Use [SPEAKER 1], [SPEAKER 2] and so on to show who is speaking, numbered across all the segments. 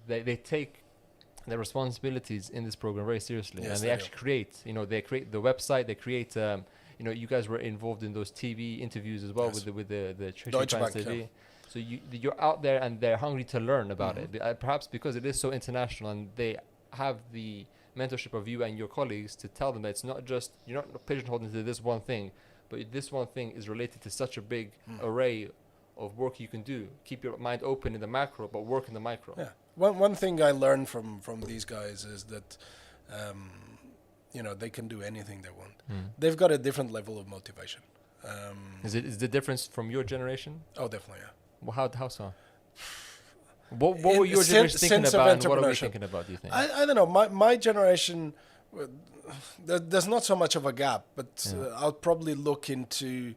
[SPEAKER 1] they take their responsibilities in this program very seriously,
[SPEAKER 2] Yes,
[SPEAKER 1] and they actually create. They create the website. They create. You guys were involved in those TV interviews as well
[SPEAKER 2] Yes.
[SPEAKER 1] with the
[SPEAKER 2] Deutsche
[SPEAKER 1] Finance
[SPEAKER 2] Bank,
[SPEAKER 1] TV.
[SPEAKER 2] yeah.
[SPEAKER 1] So you're out there, and they're hungry to learn about it. Perhaps because it is so international, and they have the mentorship of you and your colleagues to tell them that it's not just, you're not pigeonholed into this one thing, but this one thing is related to such a big array of work you can do. Keep your mind open in the macro, but work in the micro.
[SPEAKER 2] Yeah. One thing I learned from these guys is that, they can do anything they want. They've got a different level of motivation.
[SPEAKER 1] Is the difference from your generation?
[SPEAKER 2] Oh, definitely, yeah.
[SPEAKER 1] Well, how so? What were your generation thinking about, and what are we thinking about, do you think?
[SPEAKER 2] I don't know. My generation, there's not so much of a gap, but I'll probably look into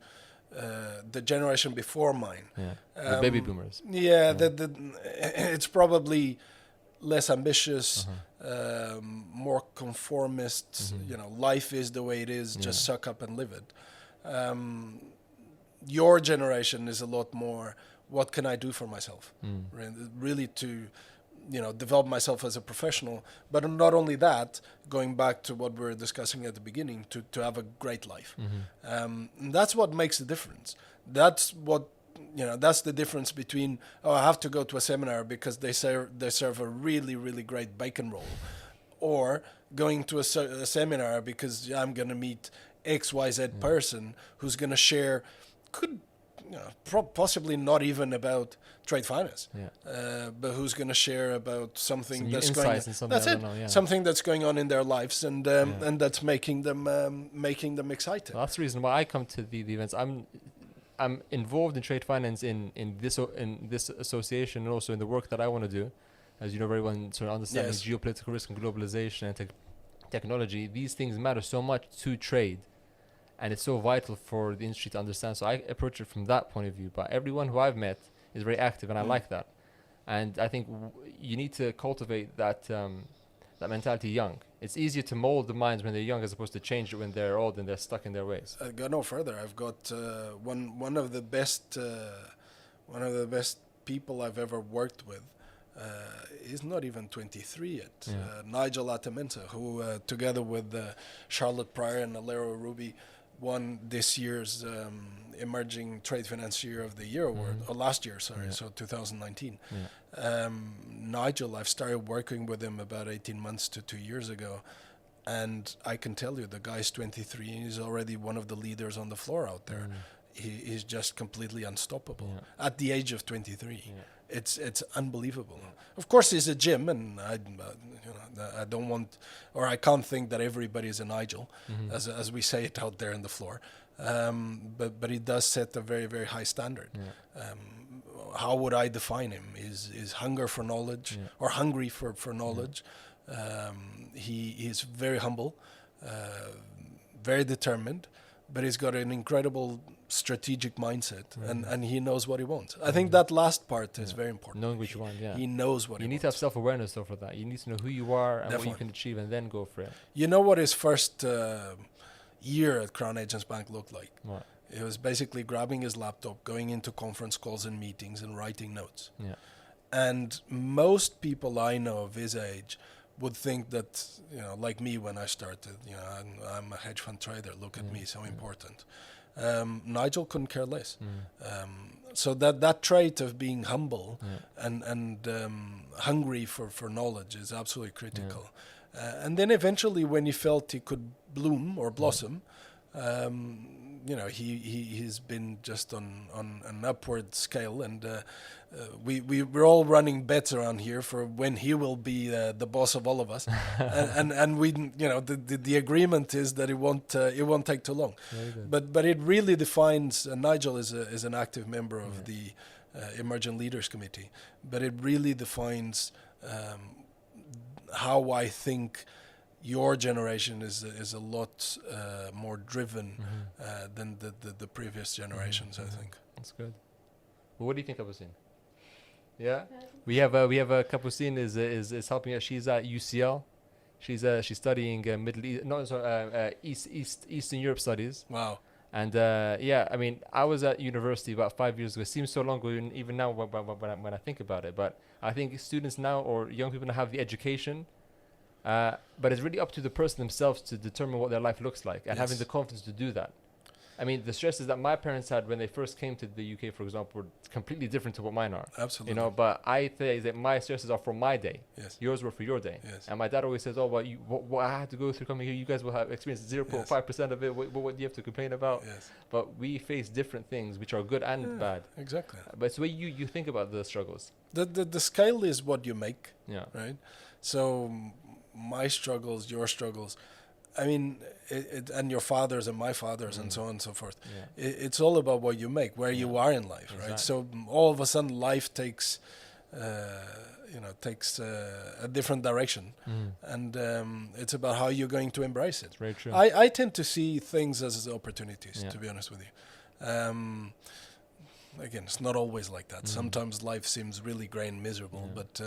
[SPEAKER 2] the generation before mine.
[SPEAKER 1] Yeah, the baby boomers.
[SPEAKER 2] Yeah, it's probably less ambitious, more conformist. Life is the way it is. Just suck up and live it. Your generation is a lot more, what can I do for myself? Really to, develop myself as a professional. But not only that, going back to what we were discussing at the beginning, to have a great life. And that's what makes the difference. That's what, that's the difference between, I have to go to a seminar because they serve a really, really great bacon roll, or going to a seminar because I'm going to meet XYZ person who's going to share, possibly not even about trade finance, but who's going to share about something that's going on. That's it. Something that's going on in their lives, and that's making them excited.
[SPEAKER 1] Well, that's the reason why I come to the events. I'm involved in trade finance in this association, and also in the work that I want to do, as you know very well, in sort of understanding geopolitical risk and globalization and technology. These things matter so much to trade, and it's so vital for the industry to understand. So I approach it from that point of view. But everyone who I've met is very active, and I like that. And I think you need to cultivate that mentality young. It's easier to mold the minds when they're young as opposed to change it when they're old and they're stuck in their ways.
[SPEAKER 2] I go no further. I've got one of the best people I've ever worked with. He's not even 23 yet. Nigel Atamenta, who together with Charlotte Pryor and Alero Ruby won this year's Emerging Trade Financier of the Year award, or last year, so 2019. Nigel, I've started working with him about 18 months to 2 years ago, and I can tell you the guy's 23 and he's already one of the leaders on the floor out there. He's just completely unstoppable at the age of 23. It's unbelievable. Of course, he's a gym, and I don't want, or I can't think that everybody is a Nigel, as we say it out there in the floor. But he does set a very, very high standard. How would I define him? Is hunger for knowledge, or hungry for knowledge. He is very humble, very determined, but he's got an incredible strategic mindset, and he knows what he wants. I think that last part is very important.
[SPEAKER 1] Knowing what you want,
[SPEAKER 2] He knows what he wants.
[SPEAKER 1] You need to have self-awareness though for that. You need to know who you are and what you can achieve, and then go for it.
[SPEAKER 2] You know what his first year at Crown Agents Bank looked like?
[SPEAKER 1] What?
[SPEAKER 2] It was basically grabbing his laptop, going into conference calls and meetings and writing notes. And most people I know of his age would think that, like me when I started, I'm a hedge fund trader, look at me, so important. Nigel couldn't care less. So that trait of being humble and hungry for knowledge is absolutely critical. And then eventually, when he felt he could bloom or blossom, he's been just on an upward scale, and we're all running bets around here for when he will be the boss of all of us, and we, the agreement is that it won't take too long. But it really defines. Nigel is an active member of the Emerging Leaders Committee, but it really defines how I think your generation is a lot more driven than the previous generations. I think
[SPEAKER 1] that's good. Well, what do you think, Kapusin? Yeah, we have Kapusin is helping us. She's at UCL. She's studying Middle East, Eastern Europe studies.
[SPEAKER 2] Wow.
[SPEAKER 1] And yeah, I mean, I was at university about 5 years ago. It seems so long ago, even now when I think about it. But I think students now or young people now have the education, but it's really up to the person themselves to determine what their life looks like and having the confidence to do that. I mean, the stresses that my parents had when they first came to the UK, for example, were completely different to what mine are.
[SPEAKER 2] Absolutely.
[SPEAKER 1] You know, but I think that my stresses are for my day.
[SPEAKER 2] Yes.
[SPEAKER 1] Yours were for your day.
[SPEAKER 2] Yes.
[SPEAKER 1] And my dad always says, "Oh, well, what I had to go through coming here, you guys will have experienced 0.5% of it. What do you have to complain about?"
[SPEAKER 2] Yes.
[SPEAKER 1] But we face different things, which are good and bad.
[SPEAKER 2] Exactly.
[SPEAKER 1] But it's the way you think about the struggles.
[SPEAKER 2] The scale is what you make.
[SPEAKER 1] Yeah.
[SPEAKER 2] Right. So my struggles, your struggles. I mean, and your father's and my father's and so on and so forth.
[SPEAKER 1] Yeah.
[SPEAKER 2] It's all about what you make, where you are in life, right? So all of a sudden, life takes, a different direction, and it's about how you're going to embrace it.
[SPEAKER 1] It's very true.
[SPEAKER 2] I tend to see things as opportunities, to be honest with you. Again, it's not always like that. Sometimes life seems really grey and miserable, but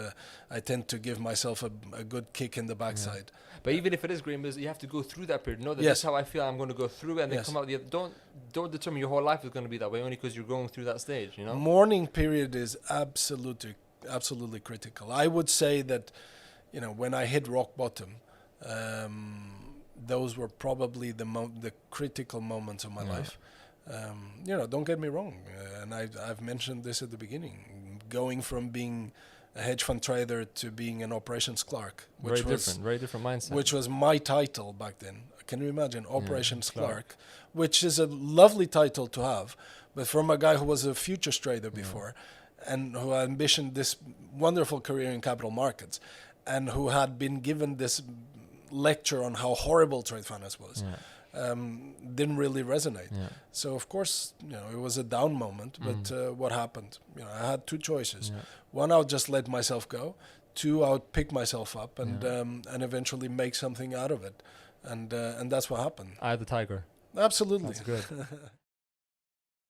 [SPEAKER 2] I tend to give myself a good kick in the backside.
[SPEAKER 1] But even if it is grey and miserable, you have to go through that period. Know that that's how I feel. I'm going to go through it and then come out the other. Don't determine your whole life is going to be that way only because you're going through that stage, you know?
[SPEAKER 2] Mourning period is absolutely critical. I would say that, when I hit rock bottom, those were probably the critical moments of my life. Don't get me wrong, and I've mentioned this at the beginning, going from being a hedge fund trader to being an operations clerk,
[SPEAKER 1] very different mindset.
[SPEAKER 2] Which was my title back then. Can you imagine, operations clerk, which is a lovely title to have, but from a guy who was a futures trader before, and who ambitioned this wonderful career in capital markets, and who had been given this lecture on how horrible trade finance was. Didn't really resonate. So of course, it was a down moment, but what happened? I had two choices. One, I would just let myself go. Two, I would pick myself up and eventually make something out of it. And that's what happened.
[SPEAKER 1] I had the tiger.
[SPEAKER 2] Absolutely.
[SPEAKER 1] That's good.